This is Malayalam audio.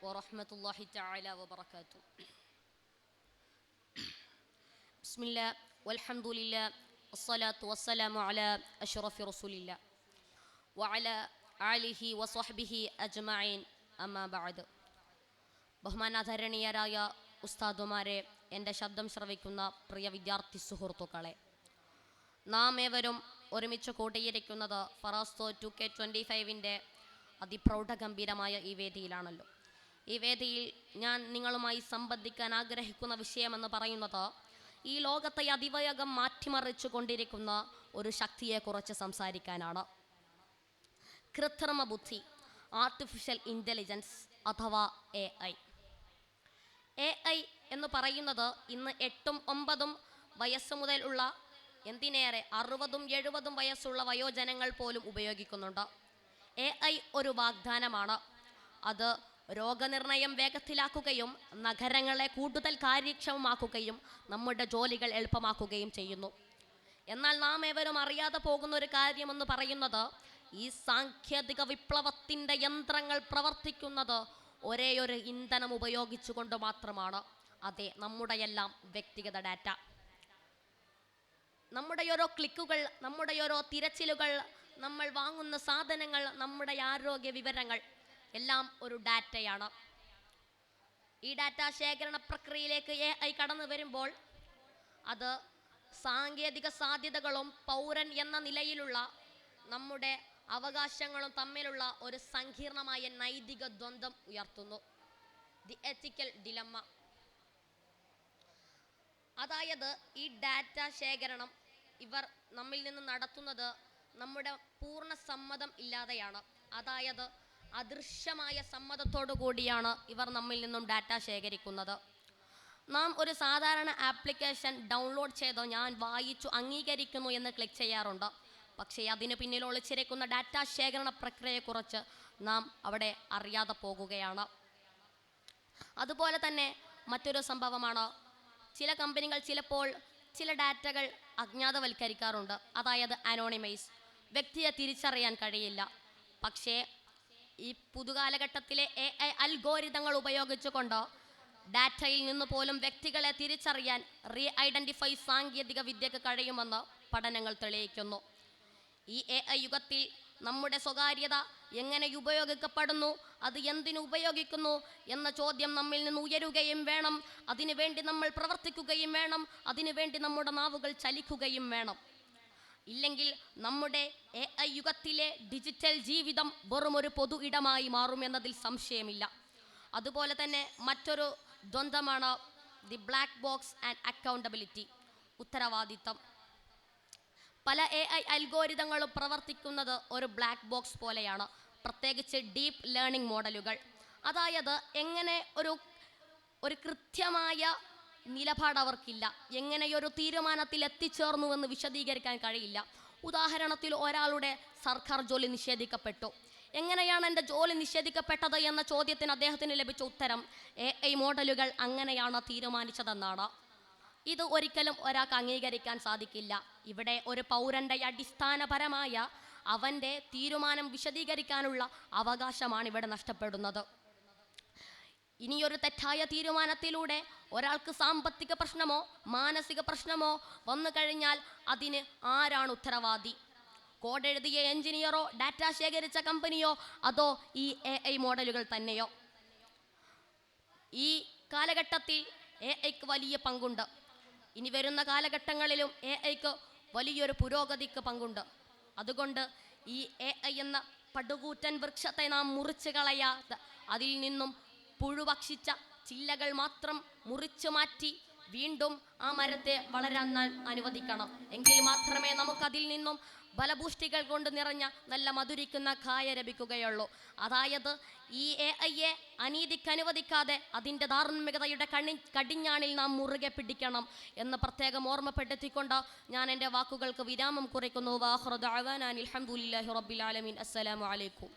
വറഹ്മത്തുള്ളാഹി തആല വബറകാതുഹു. ബിസ്മില്ലാ വൽഹംദുലില്ലാ വസ്സലാത്തു വസ്സലാമു അലാ അഷ്റഫി റസൂലില്ലാ വഅലാ ആലിഹി വസ്വഹ്ബിഹി അജ്മഈൻ. അമ്മാ ബഅദ്. ബഹുമാനാദരണീയരായ ഉസ്താദുമാരെ, എൻ്റെ ശബ്ദം ശ്രവിക്കുന്ന പ്രിയ വിദ്യാർത്ഥി സുഹൃത്തുക്കളെ, നാം ഏവരും ഒരുമിച്ച് കൂട്ടിയിരിക്കുന്നത് ഫറാസ്തോ 2K25 അതിപ്രൗഢഗംഭീരമായ ഈ വേദിയിലാണല്ലോ. ഈ വേദിയിൽ ഞാൻ നിങ്ങളുമായി സംബന്ധിക്കാൻ ആഗ്രഹിക്കുന്ന വിഷയമെന്ന് പറയുന്നത് ഈ ലോകത്തെ അതിവേഗം മാറ്റിമറിച്ചു കൊണ്ടിരിക്കുന്ന ഒരു ശക്തിയെക്കുറിച്ച് സംസാരിക്കാനാണ്. കൃത്രിമ ബുദ്ധി, ആർട്ടിഫിഷ്യൽ ഇൻ്റലിജൻസ് അഥവാ AI. AI എന്ന് പറയുന്നത് ഇന്ന് 8-9 വയസ്സ് മുതൽ ഉള്ള, എന്തിനേറെ 60-70 വയസ്സുള്ള വയോജനങ്ങൾ പോലും ഉപയോഗിക്കുന്നുണ്ട്. AI ഒരു വാഗ്ദാനമാണ്. അത് രോഗനിർണയം വേഗത്തിലാക്കുകയും നഗരങ്ങളെ കൂടുതൽ കാര്യക്ഷമമാക്കുകയും നമ്മുടെ ജോലികൾ എളുപ്പമാക്കുകയും ചെയ്യുന്നു. എന്നാൽ നാം ഏവരും അറിയാതെ പോകുന്ന ഒരു കാര്യമെന്ന് പറയുന്നത് ഈ സാങ്കേതിക വിപ്ലവത്തിൻ്റെ യന്ത്രങ്ങൾ പ്രവർത്തിക്കുന്നത് ഒരേയൊരു ഇന്ധനം ഉപയോഗിച്ചുകൊണ്ട് മാത്രമാണ്. അതെ, നമ്മുടെയെല്ലാം വ്യക്തിഗത ഡാറ്റ, നമ്മുടെ ഓരോ ക്ലിക്കുകൾ, നമ്മുടെ ഓരോ തിരച്ചിലുകൾ, നമ്മൾ വാങ്ങുന്ന സാധനങ്ങൾ, നമ്മുടെ ആരോഗ്യ വിവരങ്ങൾ എല്ലാം ഒരു ഡാറ്റയാണ്. ഈ ഡാറ്റ ശേഖരണ പ്രക്രിയയിലേക്ക് AI കടന്നു വരുമ്പോൾ അത് സാങ്കേതിക സാധ്യതകളും പൗരൻ എന്ന നിലയിലുള്ള നമ്മുടെ അവകാശങ്ങളും തമ്മിലുള്ള ഒരു സങ്കീർണമായ നൈതിക ദ്വന്ദ്വം ഉയർത്തുന്നു. ദി എത്തിക്കൽ ഡിലമ്മ. അതായത് ഈ ഡാറ്റ ശേഖരണം ഇവർ നമ്മിൽ നിന്ന് നടത്തുന്നത് നമ്മുടെ പൂർണ്ണ സമ്മതം ഇല്ലാതെയാണ്. അതായത് അദൃശ്യമായ സമ്മതത്തോടു കൂടിയാണ് ഇവർ നമ്മിൽ നിന്നും ഡാറ്റ ശേഖരിക്കുന്നത്. നാം ഒരു സാധാരണ ആപ്ലിക്കേഷൻ ഡൗൺലോഡ് ചെയ്തോ ഞാൻ വായിച്ചു അംഗീകരിക്കുന്നു എന്ന് ക്ലിക്ക് ചെയ്യാറുണ്ട്. പക്ഷേ അതിന് പിന്നിൽ ഒളിച്ചിരിക്കുന്ന ഡാറ്റ ശേഖരണ പ്രക്രിയയെക്കുറിച്ച് നാം അവിടെ അറിയാതെ പോകുകയാണ്. അതുപോലെ തന്നെ മറ്റൊരു സംഭവമാണ്, ചില കമ്പനികൾ ചിലപ്പോൾ ചില ഡാറ്റകൾ അജ്ഞാതവൽക്കരിക്കാറുണ്ട്. അതായത് അനോണിമൈസ്, വ്യക്തിയെ തിരിച്ചറിയാൻ കഴിയില്ല. പക്ഷേ ഈ പുതുകാലഘട്ടത്തിലെ AI അൽഗോരിതങ്ങൾ ഉപയോഗിച്ചുകൊണ്ട് ഡാറ്റയിൽ നിന്ന് പോലും വ്യക്തികളെ തിരിച്ചറിയാൻ ഐഡൻറ്റിഫൈ സാങ്കേതിക വിദ്യക്ക് കഴിയുമെന്ന് പഠനങ്ങൾ തെളിയിക്കുന്നു. ഈ AI യുഗത്തിൽ നമ്മുടെ സ്വകാര്യത എങ്ങനെ ഉപയോഗിക്കപ്പെടുന്നു, അത് എന്തിനു ഉപയോഗിക്കുന്നു എന്ന ചോദ്യം നമ്മിൽ നിന്ന് ഉയരുകയും വേണം. അതിനുവേണ്ടി നമ്മൾ പ്രവർത്തിക്കുകയും വേണം. അതിനുവേണ്ടി നമ്മുടെ നാവുകൾ ചലിക്കുകയും വേണം. ഇല്ലെങ്കിൽ നമ്മുടെ AI യുഗത്തിലെ ഡിജിറ്റൽ ജീവിതം വെറും ഒരു പൊതു ഇടമായി മാറുമെന്നതിൽ സംശയമില്ല. അതുപോലെ തന്നെ മറ്റൊരു ദ്വന്ദ്വമാണ് the black box and accountability, ഉത്തരവാദിത്തം. പല AI അൽഗോരിതങ്ങളും പ്രവർത്തിക്കുന്നത് ഒരു ബ്ലാക്ക് ബോക്സ് പോലെയാണ്, പ്രത്യേകിച്ച് ഡീപ്പ് ലേണിംഗ് മോഡലുകൾ. അതായത് എങ്ങനെ ഒരു കൃത്യമായ നിലപാട് അവർക്കില്ല, എങ്ങനെയൊരു തീരുമാനത്തിൽ എത്തിച്ചേർന്നുവെന്ന് വിശദീകരിക്കാൻ കഴിയില്ല. ഉദാഹരണത്തിൽ, ഒരാളുടെ സർക്കാർ ജോലി നിഷേധിക്കപ്പെട്ടു. എങ്ങനെയാണ് എൻ്റെ ജോലി നിഷേധിക്കപ്പെട്ടത് എന്ന ചോദ്യത്തിന് അദ്ദേഹത്തിന് ലഭിച്ച ഉത്തരം AI മോഡലുകൾ അങ്ങനെയാണ് തീരുമാനിച്ചതെന്നാണ്. ഇത് ഒരിക്കലും ഒരാൾക്ക് അംഗീകരിക്കാൻ സാധിക്കില്ല. ഇവിടെ ഒരു പൗരൻ്റെ അടിസ്ഥാനപരമായ അവൻ്റെ തീരുമാനം വിശദീകരിക്കാനുള്ള അവകാശമാണ് ഇവിടെ നഷ്ടപ്പെടുന്നത്. ഇനിയൊരു തെറ്റായ തീരുമാനത്തിലൂടെ ഒരാൾക്ക് സാമ്പത്തിക പ്രശ്നമോ മാനസിക പ്രശ്നമോ വന്നു കഴിഞ്ഞാൽ അതിന് ആരാണ് ഉത്തരവാദി? കോഡ് എഴുതിയ എഞ്ചിനീയറോ ഡാറ്റ ശേഖരിച്ച കമ്പനിയോ അതോ ഈ AI മോഡലുകൾ തന്നെയോ? ഈ കാലഘട്ടത്തിൽ AIക്ക് വലിയ പങ്കുണ്ട്. ഇനി വരുന്ന കാലഘട്ടങ്ങളിലും AIക്ക് വലിയൊരു പുരോഗതിക്ക് പങ്കുണ്ട്. അതുകൊണ്ട് ഈ AI എന്ന പടുകൂറ്റൻ വൃക്ഷത്തെ നാം മുറിച്ച് കളയാതെ അതിൽ നിന്നും പുഴുഭക്ഷിച്ച ചില്ലകൾ മാത്രം മുറിച്ചു മാറ്റി വീണ്ടും ആ മരത്തെ വളരാൻ അനുവദിക്കണം. എങ്കിൽ മാത്രമേ നമുക്കതിൽ നിന്നും ബലപുഷ്ടികൾ കൊണ്ട് നിറഞ്ഞ നല്ല മധുരിക്കുന്ന കായ ലഭിക്കുകയുള്ളൂ. അതായത് ഈ AIയെ അനീതിക്ക് അനുവദിക്കാതെ അതിൻ്റെ ധാർമ്മികതയുടെ കടിഞ്ഞാണിൽ നാം മുറുകെ പിടിക്കണം എന്ന് പ്രത്യേകം ഓർമ്മപ്പെടുത്തിക്കൊണ്ട് ഞാൻ എൻ്റെ വാക്കുകൾക്ക് വിരാമം കുറിക്കുന്നു. വാഖിറു ദഅവാനാ അൽഹംദുലില്ലാഹി റബ്ബിൽ ആലമീൻ. അസ്സലാമു അലൈക്കും.